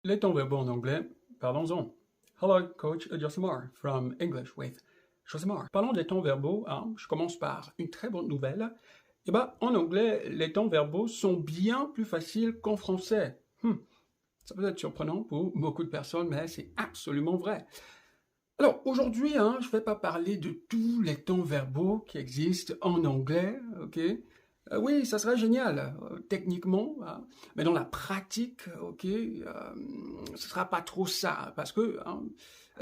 Les temps verbaux en anglais, parlons-en. Hello, Coach Josimar from English with Josimar. Parlons des temps verbaux, je commence par une très bonne nouvelle. En anglais, les temps verbaux sont bien plus faciles qu'en français. Ça peut être surprenant pour beaucoup de personnes, mais c'est absolument vrai. Alors, aujourd'hui, je ne vais pas parler de tous les temps verbaux qui existent en anglais, ok? Oui, ça serait génial, techniquement, mais dans la pratique, ok, ce sera pas trop ça, parce que,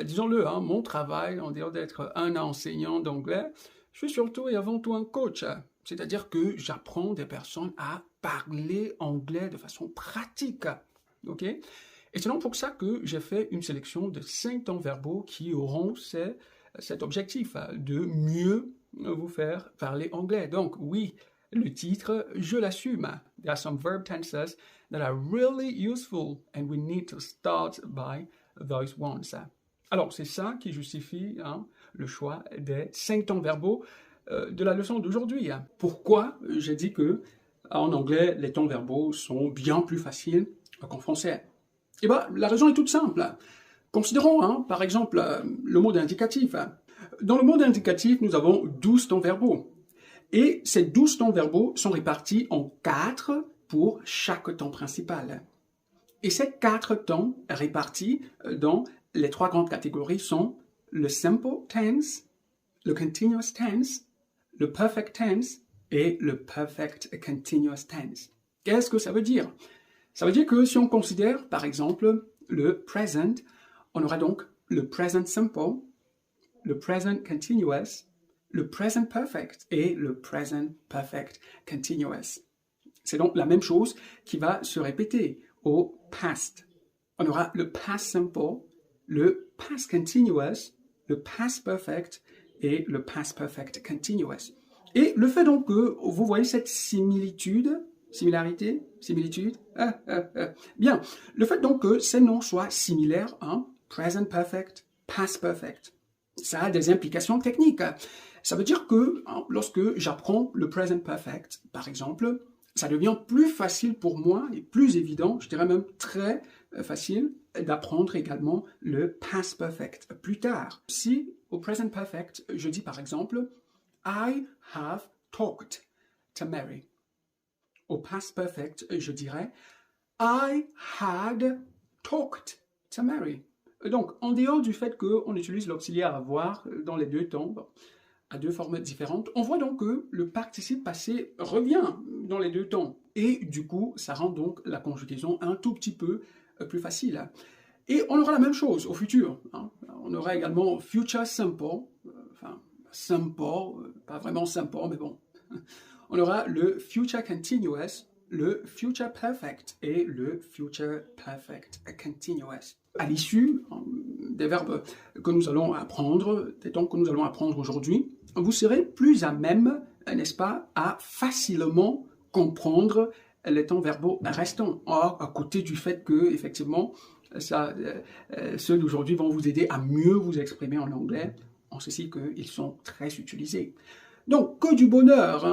disons-le, mon travail, en dehors d'être un enseignant d'anglais, je suis surtout et avant tout un coach, c'est-à-dire que j'apprends des personnes à parler anglais de façon pratique, ok? Et c'est donc pour ça que j'ai fait une sélection de 5 temps verbaux qui auront cet objectif de mieux vous faire parler anglais. Donc oui, le titre, je l'assume. There are some verb tenses that are really useful and we need to start by those ones. Alors, c'est ça qui justifie le choix des 5 temps verbaux de la leçon d'aujourd'hui. Pourquoi j'ai dit que en anglais, les temps verbaux sont bien plus faciles qu'en français? La raison est toute simple. Considérons, par exemple, le mode indicatif. Dans le mode indicatif, nous avons 12 temps verbaux. Et ces 12 temps verbaux sont répartis en 4 pour chaque temps principal. Et ces 4 temps répartis dans les 3 grandes catégories sont le simple tense, le continuous tense, le perfect tense et le perfect continuous tense. Qu'est-ce que ça veut dire? Ça veut dire que si on considère, par exemple, le present, on aura donc le present simple, le present continuous, le present perfect et le present perfect continuous. C'est donc la même chose qui va se répéter au past. On aura le past simple, le past continuous, le past perfect et le past perfect continuous. Et le fait donc que vous voyez cette similitude, bien, le fait donc que ces noms soient similaires, present perfect, past perfect, ça a des implications techniques. Ça veut dire que lorsque j'apprends le present perfect, par exemple, ça devient plus facile pour moi et plus évident, je dirais même très facile, d'apprendre également le past perfect plus tard. Si au present perfect, je dis par exemple I have talked to Mary. Au past perfect, je dirais I had talked to Mary. Donc, en dehors du fait qu'on utilise l'auxiliaire avoir dans les deux temps, à deux formes différentes, on voit donc que le participe passé revient dans les deux temps. Et du coup, ça rend donc la conjugaison un tout petit peu plus facile. Et on aura la même chose au futur. On aura également future simple, simple, pas vraiment simple, mais bon. On aura le future continuous, le future perfect et le future perfect continuous. À l'issue des verbes que nous allons apprendre, des temps que nous allons apprendre aujourd'hui, vous serez plus à même, n'est-ce pas, à facilement comprendre les temps verbaux restants. Or, à côté du fait que, effectivement, ceux d'aujourd'hui vont vous aider à mieux vous exprimer en anglais, en ceci qu'ils sont très utilisés. Donc, que du bonheur,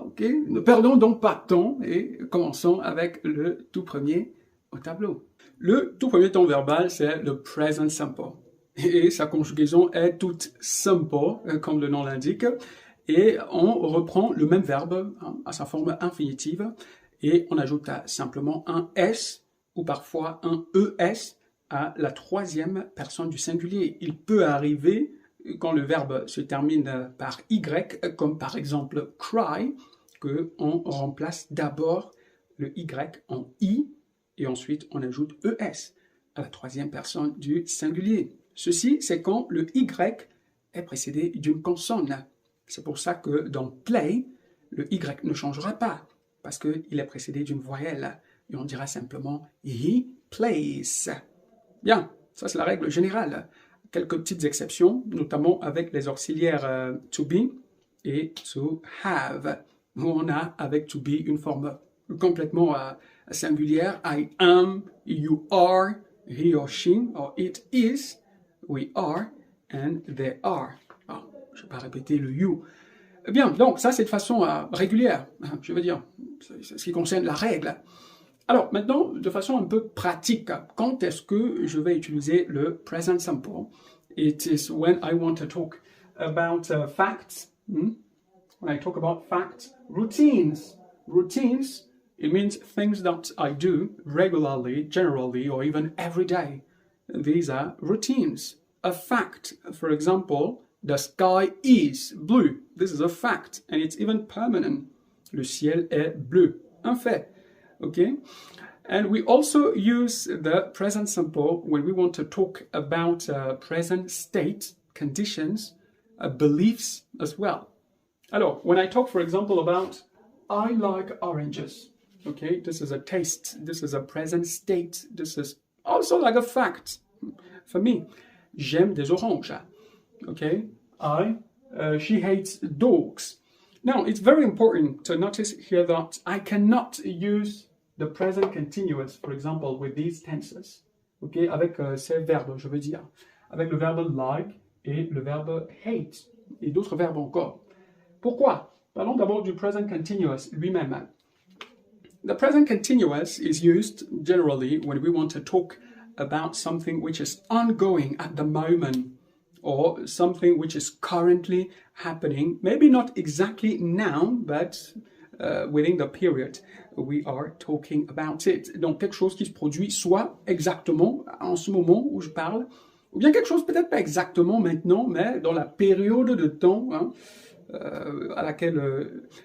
ok? Ne perdons donc pas de temps et commençons avec le tout premier au tableau. Le tout premier temps verbal, c'est le present simple. Et sa conjugaison est toute simple, comme le nom l'indique. Et on reprend le même verbe à sa forme infinitive et on ajoute simplement un S ou parfois un ES à la troisième personne du singulier. Il peut arriver quand le verbe se termine par Y, comme par exemple cry, qu'on remplace d'abord le Y en I et ensuite on ajoute ES à la troisième personne du singulier. Ceci, c'est quand le Y est précédé d'une consonne. C'est pour ça que dans play, le Y ne changera pas parce qu'il est précédé d'une voyelle et on dira simplement he plays. Bien, ça c'est la règle générale. Quelques petites exceptions, notamment avec les auxiliaires to be et to have, où on a avec to be une forme complètement singulière. I am, you are, he or she, or it is, we are, and they are. Je ne vais pas répéter le you. Bien, donc ça c'est de façon régulière, je veux dire, ce qui concerne la règle. Alors, maintenant, de façon un peu pratique, quand est-ce que je vais utiliser le present simple? It is when I want to talk about facts. When I talk about facts, routines. Routines, it means things that I do regularly, generally, or even every day. These are routines. A fact, for example, the sky is blue. This is a fact, and it's even permanent. Le ciel est bleu. Un fait. Okay? And we also use the present simple when we want to talk about present state, conditions, beliefs as well. Alors, when I talk, for example, about I like oranges, okay, this is a taste, this is a present state, this is also like a fact. For me, j'aime des oranges, okay, she hates dogs. Now, it's very important to notice here that I cannot use the present continuous, for example, with these tenses, okay, avec ces verbes, je veux dire, avec le verbe like et le verbe hate, et d'autres verbes encore. Pourquoi? Parlons d'abord du present continuous lui-même. The present continuous is used generally when we want to talk about something which is ongoing at the moment, or something which is currently happening, maybe not exactly now, but within the period we are talking about it. Donc quelque chose qui se produit soit exactement en ce moment où je parle, ou bien quelque chose peut-être pas exactement maintenant, mais dans la période de temps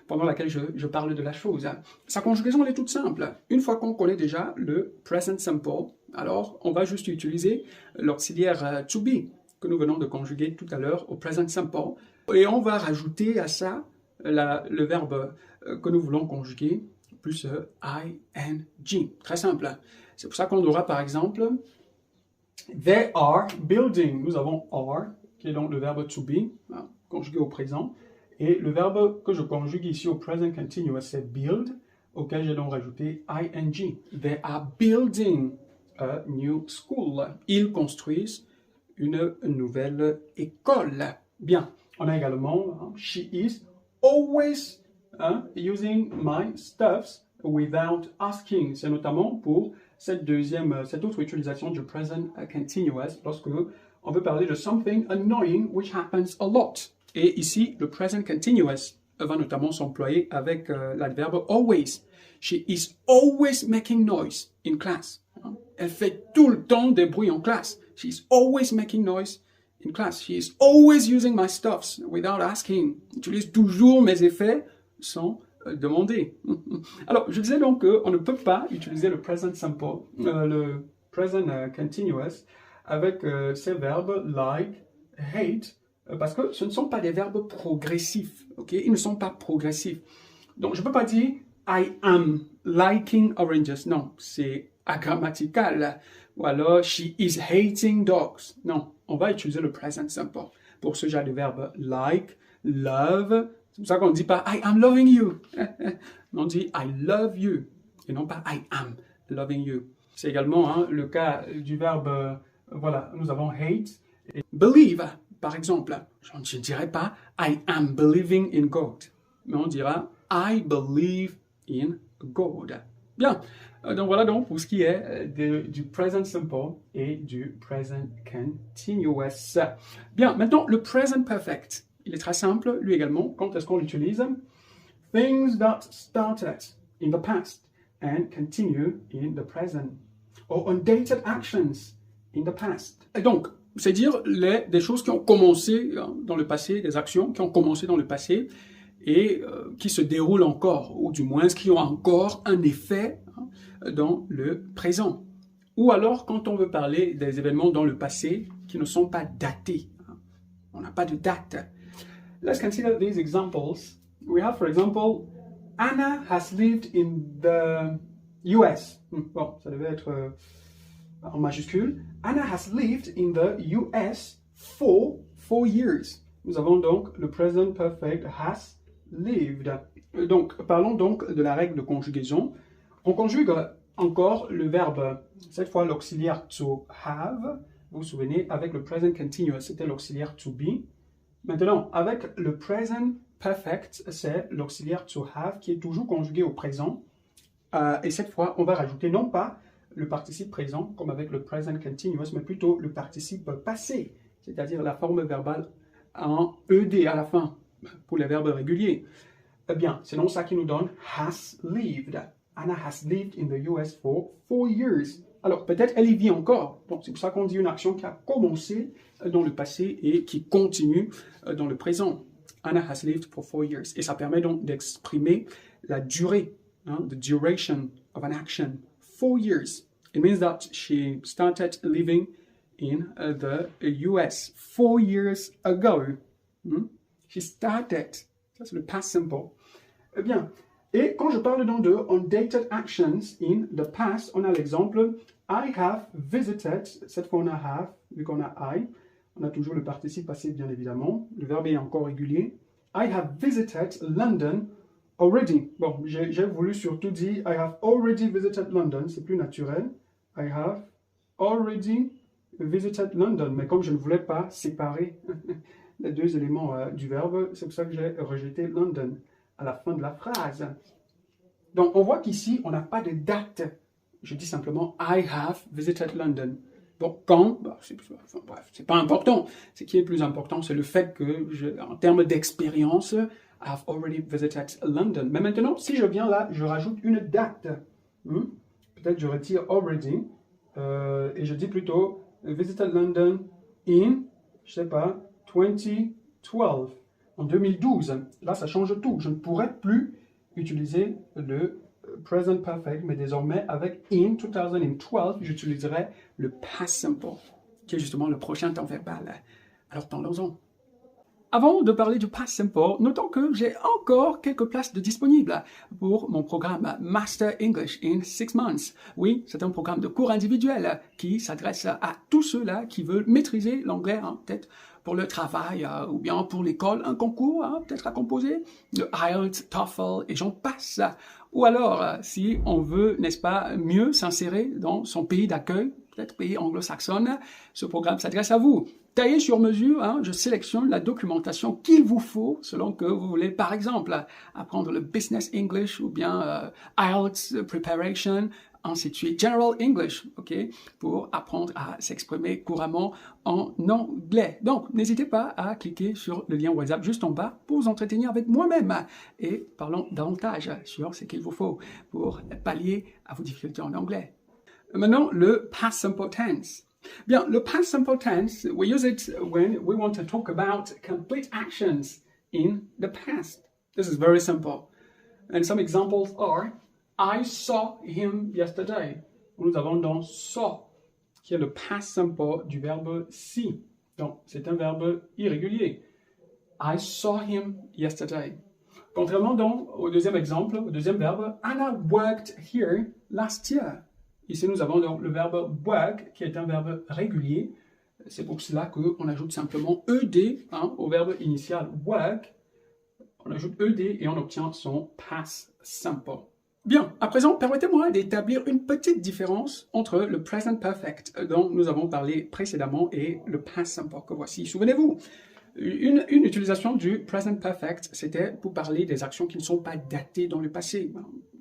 pendant laquelle je parle de la chose. Sa conjugaison elle est toute simple. Une fois qu'on connaît déjà le present simple, alors on va juste utiliser l'auxiliaire to be que nous venons de conjuguer tout à l'heure au present simple. Et on va rajouter à ça le verbe que nous voulons conjuguer, plus ing. Très simple. C'est pour ça qu'on aura par exemple they are building. Nous avons are, qui est donc le verbe to be, conjugué au présent. Et le verbe que je conjugue ici au present continuous, c'est build, auquel j'ai donc rajouté ing. They are building a new school. Ils construisent une nouvelle école. Bien, on a également she is always using my stuffs without asking. C'est notamment pour cette autre utilisation du present continuous lorsque on veut parler de something annoying which happens a lot. Et ici, le present continuous va notamment s'employer avec l'adverbe always. She is always making noise in class. Elle fait tout le temps des bruits en classe. She is always making noise in class. She is always using my stuffs without asking. J'utilise toujours mes effets sans demander. Alors, je disais donc qu'on ne peut pas utiliser le present simple, le present continuous, avec ces verbes like, hate, parce que ce ne sont pas des verbes progressifs. Okay? Ils ne sont pas progressifs. Donc, je ne peux pas dire I am liking oranges. Non, c'est agrammatical. Ou alors, she is hating dogs. Non, on va utiliser le present simple pour ce genre de verbe like, love. C'est pour ça qu'on ne dit pas I am loving you. On dit I love you et non pas I am loving you. C'est également le cas du verbe, voilà, nous avons hate et believe. Par exemple, je ne dirais pas I am believing in God, mais on dira I believe in God. Bien, donc voilà donc pour ce qui est du present simple et du present continuous. Bien, maintenant le present perfect. Il est très simple, lui également. Quand est-ce qu'on l'utilise? Things that started in the past and continue in the present. Or undated actions in the past. Et donc, c'est dire des choses qui ont commencé dans le passé, des actions qui ont commencé dans le passé et qui se déroulent encore, ou du moins qui ont encore un effet dans le présent. Ou alors quand on veut parler des événements dans le passé qui ne sont pas datés. On n'a pas de date. Let's consider these examples. We have, for example, Anna has lived in the US. Bon, ça devait être en majuscule. Anna has lived in the US for 4 years. Nous avons donc le present perfect has lived. Donc, parlons donc de la règle de conjugaison. On conjugue encore le verbe, cette fois l'auxiliaire to have. Vous vous souvenez, avec le present continuous, c'était l'auxiliaire to be. Maintenant, avec le present perfect, c'est l'auxiliaire to have qui est toujours conjugué au présent Et cette fois, on va rajouter non pas le participe présent, comme avec le present continuous, mais plutôt le participe passé, c'est-à-dire la forme verbale en ED à la fin, pour les verbes réguliers. Eh bien, c'est donc ça qui nous donne has lived. Anna has lived in the US for 4 years. Alors, peut-être elle y vit encore. Donc, c'est pour ça qu'on dit une action qui a commencé dans le passé et qui continue dans le présent. Anna has lived for 4 years. Et ça permet donc d'exprimer la durée, the duration of an action. 4 years. It means that she started living in the US 4 years ago. She started. Ça, c'est le past simple. Eh bien, et quand je parle donc de undated actions in the past, on a l'exemple I have visited. Cette fois, on a have, vu qu'on a I. On a toujours le participe passé, bien évidemment. Le verbe est encore régulier. I have visited London already. Bon, j'ai voulu surtout dire I have already visited London. C'est plus naturel. I have already visited London. Mais comme je ne voulais pas séparer les deux éléments du verbe, c'est pour ça que j'ai rejeté London à la fin de la phrase. Donc, on voit qu'ici, on n'a pas de date. Je dis simplement I have visited London. Bon, quand, c'est pas important. Ce qui est plus important, c'est le fait que, en termes d'expérience, I have already visited London. Mais maintenant, si je viens là, je rajoute une date. Peut-être je retire already et je dis plutôt visited London in, je sais pas, 2012. En 2012. Là, ça change tout. Je ne pourrais plus utiliser le present perfect, mais désormais, avec in 2012, j'utiliserai le past simple, qui est justement le prochain temps verbal. Alors, parlons-en. Avant de parler du past simple, notons que j'ai encore quelques places de disponibles pour mon programme Master English in 6 months. Oui, c'est un programme de cours individuel qui s'adresse à tous ceux-là qui veulent maîtriser l'anglais, peut-être pour le travail ou bien pour l'école, un concours peut-être à composer, le IELTS, TOEFL et j'en passe. Ou alors, si on veut, n'est-ce pas, mieux s'insérer dans son pays d'accueil, peut-être pays anglo-saxonne, ce programme s'adresse à vous. Taillé sur mesure, je sélectionne la documentation qu'il vous faut selon que vous voulez, par exemple, apprendre le Business English ou bien IELTS Preparation, ainsi de suite. General English, ok, pour apprendre à s'exprimer couramment en anglais. Donc, n'hésitez pas à cliquer sur le lien WhatsApp juste en bas pour vous entretenir avec moi-même et parlons davantage sur ce qu'il vous faut pour pallier à vos difficultés en anglais. Maintenant, le past simple tense. Bien, le past simple tense, we use it when we want to talk about complete actions in the past. This is very simple. And some examples are, I saw him yesterday. Nous avons donc saw, qui est le past simple du verbe see. Donc, c'est un verbe irrégulier. I saw him yesterday. Contrairement donc au deuxième exemple, au deuxième verbe, Anna worked here last year. Ici, nous avons donc le verbe work, qui est un verbe régulier. C'est pour cela qu'on ajoute simplement ED au verbe initial work. On ajoute ED et on obtient son past simple. Bien, à présent, permettez-moi d'établir une petite différence entre le present perfect dont nous avons parlé précédemment et le past simple que voici. Souvenez-vous, une utilisation du present perfect, c'était pour parler des actions qui ne sont pas datées dans le passé,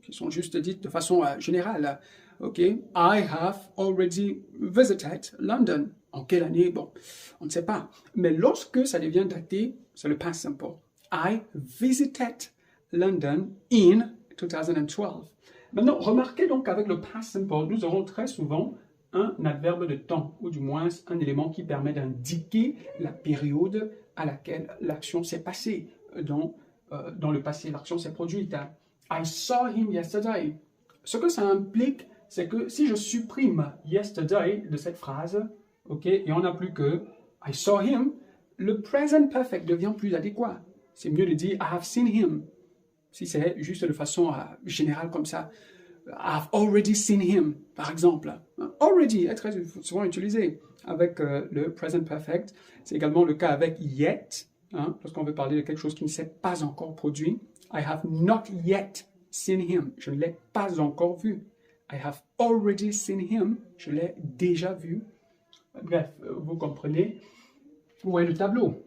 qui sont juste dites de façon générale. Ok, I have already visited London. En quelle année? Bon, on ne sait pas. Mais lorsque ça devient daté, c'est le past simple. I visited London in 2012. Maintenant, remarquez donc qu'avec le past simple, nous aurons très souvent un adverbe de temps, ou du moins un élément qui permet d'indiquer la période à laquelle l'action s'est passée. Dans le passé, l'action s'est produite. I saw him yesterday. Ce que ça implique, c'est que si je supprime yesterday de cette phrase, ok, et on n'a plus que I saw him, le present perfect devient plus adéquat. C'est mieux de dire I have seen him. Si c'est juste de façon générale comme ça. I've already seen him, par exemple. Already est très souvent utilisé avec le present perfect. C'est également le cas avec yet, lorsqu'on veut parler de quelque chose qui ne s'est pas encore produit. I have not yet seen him. Je ne l'ai pas encore vu. I have already seen him. Je l'ai déjà vu. Bref, vous comprenez où est le tableau.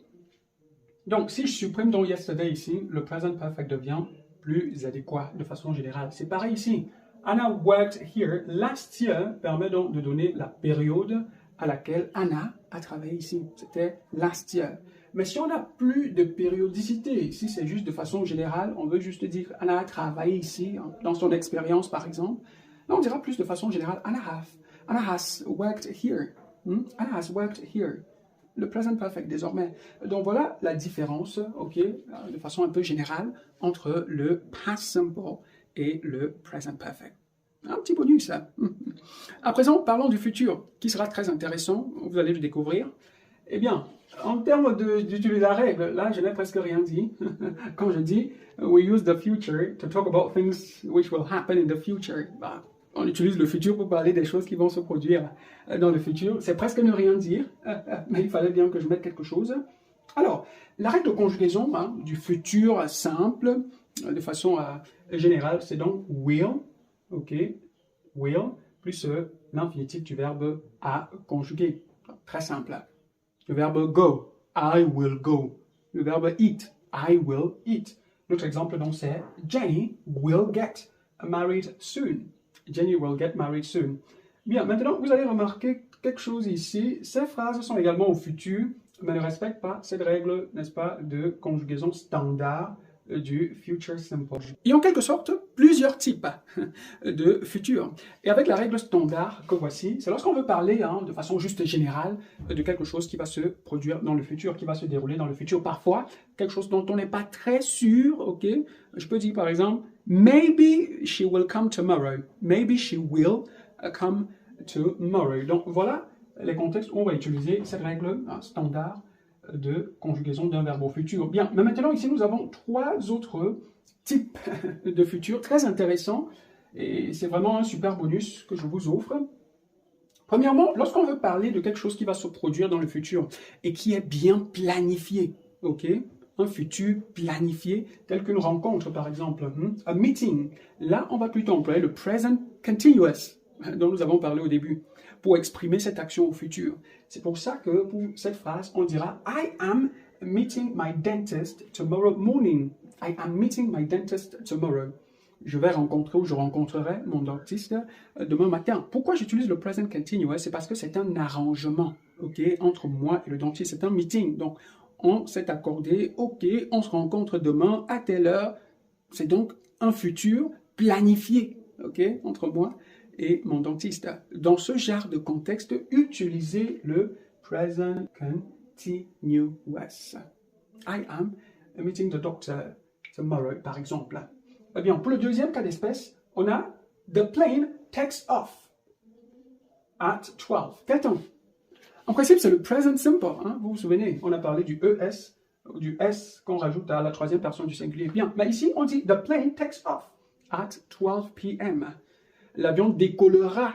Donc, si je supprime donc yesterday ici, le present perfect devient plus adéquat de façon générale. C'est pareil ici. Anna worked here last year permet donc de donner la période à laquelle Anna a travaillé ici. C'était last year. Mais si on n'a plus de périodicité, si c'est juste de façon générale, on veut juste dire Anna a travaillé ici, dans son expérience par exemple, là on dira plus de façon générale Anna has worked here. Anna has worked here. Le present perfect désormais. Donc voilà la différence, ok, de façon un peu générale, entre le past simple et le present perfect. Un petit bonus, là. À présent, parlons du futur, qui sera très intéressant, vous allez le découvrir. Eh bien, en termes d'utiliser la règle, là, je n'ai presque rien dit. Quand je dis « we use the future to talk about things which will happen in the future », bah, on utilise le futur pour parler des choses qui vont se produire dans le futur. C'est presque ne rien dire, mais il fallait bien que je mette quelque chose. Alors, la règle de conjugaison du futur simple, de façon générale, c'est donc will, ok, will, plus l'infinitif du verbe à conjuguer. Très simple. Le verbe go, I will go. Le verbe eat, I will eat. L'autre exemple, donc, c'est Jenny will get married soon. Jenny will get married soon. Bien, maintenant, vous allez remarquer quelque chose ici. Ces phrases sont également au futur, mais ne respectent pas cette règle, n'est-ce pas, de conjugaison standard du future simple. Il y a en quelque sorte plusieurs types de futur. Et avec la règle standard que voici, c'est lorsqu'on veut parler de façon juste générale de quelque chose qui va se produire dans le futur, qui va se dérouler dans le futur. Parfois, quelque chose dont on n'est pas très sûr, ok? Je peux dire par exemple, maybe she will come tomorrow. Maybe she will come tomorrow. Donc voilà les contextes où on va utiliser cette règle standard de conjugaison d'un verbe au futur. Bien, mais maintenant ici nous avons trois autres types de futur très intéressants et c'est vraiment un super bonus que je vous offre. Premièrement, lorsqu'on veut parler de quelque chose qui va se produire dans le futur et qui est bien planifié, ok? Un futur planifié tel qu'une rencontre par exemple, un meeting. Là, on va plutôt employer le present continuous dont nous avons parlé au début pour exprimer cette action au futur. C'est pour ça que pour cette phrase, on dira « I am meeting my dentist tomorrow morning ». « I am meeting my dentist tomorrow ». Je vais rencontrer ou je rencontrerai mon dentiste demain matin. Pourquoi j'utilise le present continuous? C'est parce que c'est un arrangement, ok, entre moi et le dentiste. C'est un meeting. Donc, on s'est accordé, ok, on se rencontre demain à telle heure. C'est donc un futur planifié, ok, entre moi et mon dentiste. Dans ce genre de contexte, utilisez le present continuous. I am meeting the doctor tomorrow, par exemple. Eh bien, pour le deuxième cas d'espèce, on a the plane takes off at 12. Quel temps? En principe, c'est le present simple. Vous vous souvenez, on a parlé du ES, du S qu'on rajoute à la troisième personne du singulier. Bien, mais ici, on dit the plane takes off at 12 p.m. L'avion décollera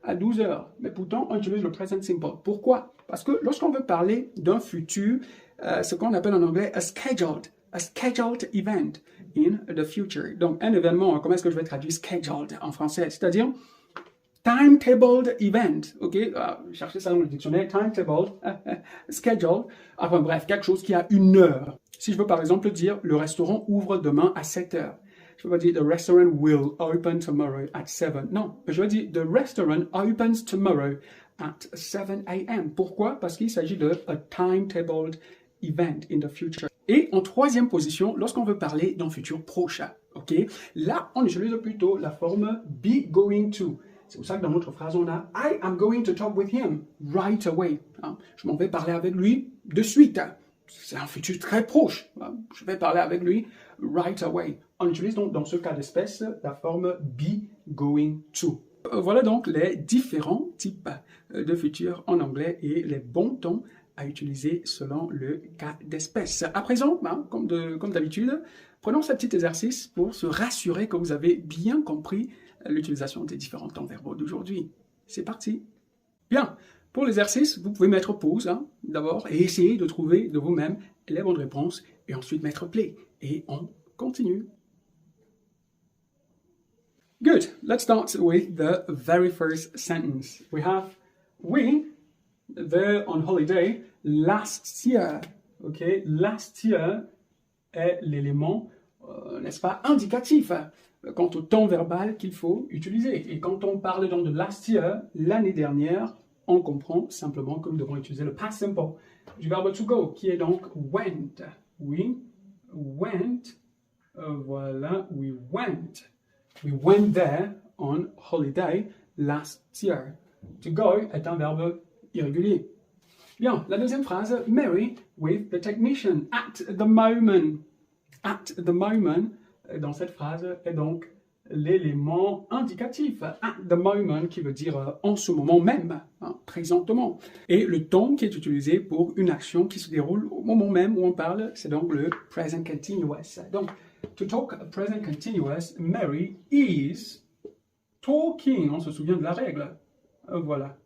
à 12 heures. Mais pourtant, on utilise le present simple. Pourquoi? Parce que lorsqu'on veut parler d'un futur, ce qu'on appelle en anglais a scheduled event in the future. Donc, un événement, comment est-ce que je vais traduire scheduled en français? C'est-à-dire timetabled event. OK? Cherchez ça dans le dictionnaire. Timetabled, scheduled. Enfin bref, quelque chose qui a une heure. Si je veux par exemple dire le restaurant ouvre demain à 7 heures. Je ne veux pas dire the restaurant will open tomorrow at 7. Non, je veux dire the restaurant opens tomorrow at 7 a.m. Pourquoi? Parce qu'il s'agit de a timetabled event in the future. Et en troisième position, lorsqu'on veut parler d'un futur proche, ok? Là, on utilise plutôt la forme be going to. C'est pour ça que dans notre phrase, on a I am going to talk with him right away. Je m'en vais parler avec lui de suite. C'est un futur très proche. Je vais parler avec lui right away. On utilise donc dans ce cas d'espèce la forme be going to. Voilà donc les différents types de futurs en anglais et les bons tons à utiliser selon le cas d'espèce. À présent, comme d'habitude, prenons ce petit exercice pour se rassurer que vous avez bien compris l'utilisation des différents temps verbaux d'aujourd'hui. C'est parti! Bien, pour l'exercice, vous pouvez mettre pause d'abord et essayer de trouver de vous-même les bonnes réponses et ensuite mettre play. Et on continue. Good. Let's start with the very first sentence. We have we, they're on holiday last year. Okay, last year est l'élément, n'est-ce pas, indicatif. quant au temps verbal qu'il faut utiliser. Et quand on parle donc de last year, l'année dernière, on comprend simplement que nous devons utiliser le past simple du verbe to go, qui est donc went. We went, voilà, we went. We went there on holiday last year. To go est un verbe irrégulier. Bien, la deuxième phrase, marry with the technician at the moment. At the moment, dans cette phrase, est donc l'élément indicatif, at the moment, qui veut dire en ce moment même, hein, présentement. Et le temps qui est utilisé pour une action qui se déroule au moment même où on parle, c'est donc le present continuous. Donc, to talk present continuous, Mary is talking. On se souvient de la règle. Voilà.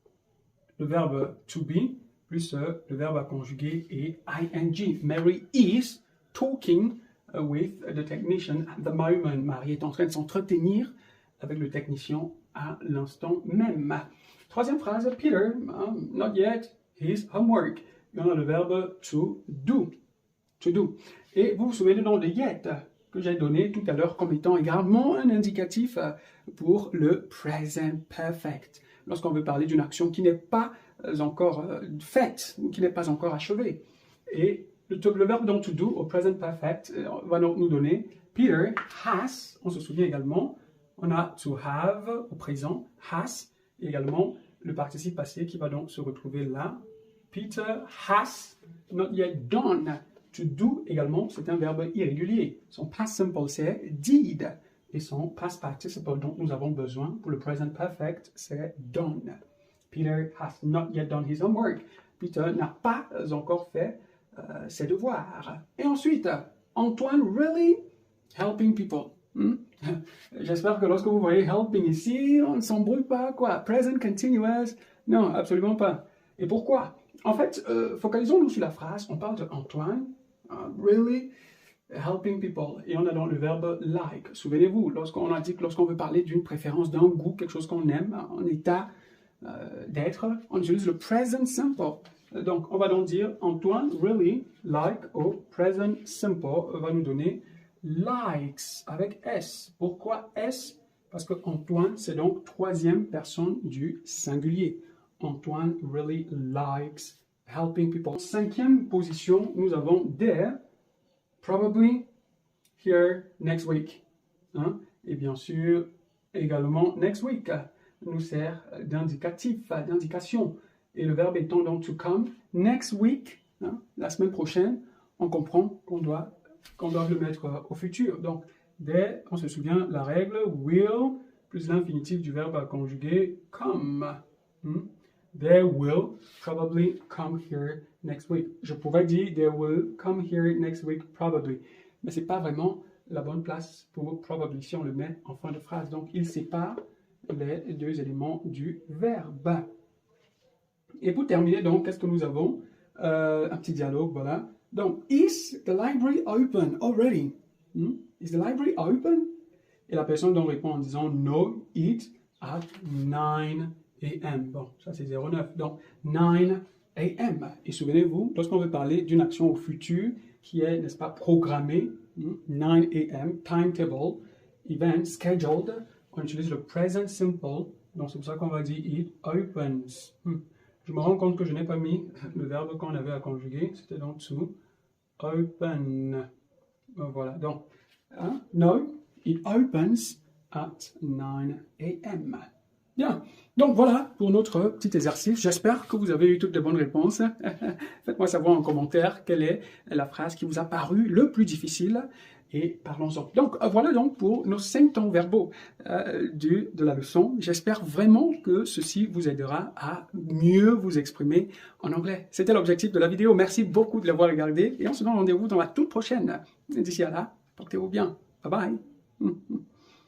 Le verbe to be plus le verbe à conjuguer et ing. Mary is talking with the technician at the moment. Marie est en train de s'entretenir avec le technicien à l'instant même. Troisième phrase, Peter, not yet, his homework. Et on a le verbe to do. To do. Et vous vous souvenez donc de yet que j'ai donné tout à l'heure comme étant également un indicatif pour le present perfect. Lorsqu'on veut parler d'une action qui n'est pas encore faite ou qui n'est pas encore achevée. Et le verbe donc to do au present perfect va donc nous donner Peter has, on se souvient également, on a to have au présent, has, et également le participe passé qui va donc se retrouver là. Peter has not yet done. To do également, c'est un verbe irrégulier. Son past simple c'est did. Et son past participle dont nous avons besoin pour le present perfect, c'est done. Peter has not yet done his homework. Peter n'a pas encore fait ses devoirs. Et ensuite, Antoine really helping people. J'espère que lorsque vous voyez helping ici, on ne s'embrouille pas, quoi. Present continuous, non, absolument pas. Et pourquoi? En fait, focalisons-nous sur la phrase, on parle de Antoine, really helping people. Et on a dans le verbe like. Souvenez-vous, lorsqu'on a dit que lorsqu'on veut parler d'une préférence, d'un goût, quelque chose qu'on aime, en état d'être, on utilise le present simple. Donc, on va donc dire Antoine really like au present simple va nous donner likes avec S. Pourquoi S? Parce que Antoine, c'est donc troisième personne du singulier. Antoine really likes helping people. Cinquième position, nous avons there, probably, here, next week. Hein? Et bien sûr, également, next week nous sert d'indicatif, d'indication. Et le verbe étant donc to come, next week, hein, la semaine prochaine, on comprend qu'on doit le mettre au futur. Donc, there, on se souvient la règle, will, plus l'infinitif du verbe à conjuguer, come. They will probably come here next week. Je pourrais dire, they will come here next week probably. Mais ce n'est pas vraiment la bonne place pour probably si on le met en fin de phrase. Donc, il sépare les deux éléments du verbe. Et pour terminer, donc, qu'est-ce que nous avons? Un petit dialogue, voilà. Donc, is the library open already? Is the library open? Et la personne donc répond en disant no, it's at 9 a.m. Bon, ça c'est 09. Donc, 9 a.m. Et souvenez-vous, lorsqu'on veut parler d'une action au futur qui est, n'est-ce pas, programmée, 9 a.m., timetable, event, scheduled, on utilise le present simple. Donc, c'est pour ça qu'on va dire it opens. Je me rends compte que je n'ai pas mis le verbe qu'on avait à conjuguer. C'était donc to open. Voilà. Donc, no, it opens at 9 a.m. Bien. Donc, voilà pour notre petit exercice. J'espère que vous avez eu toutes les bonnes réponses. Faites-moi savoir en commentaire quelle est la phrase qui vous a paru le plus difficile. Et parlons-en. Donc, voilà donc pour nos 5 temps verbaux de la leçon. J'espère vraiment que ceci vous aidera à mieux vous exprimer en anglais. C'était l'objectif de la vidéo. Merci beaucoup de l'avoir regardé et on se donne rendez-vous dans la toute prochaine. D'ici à là, portez-vous bien. Bye bye.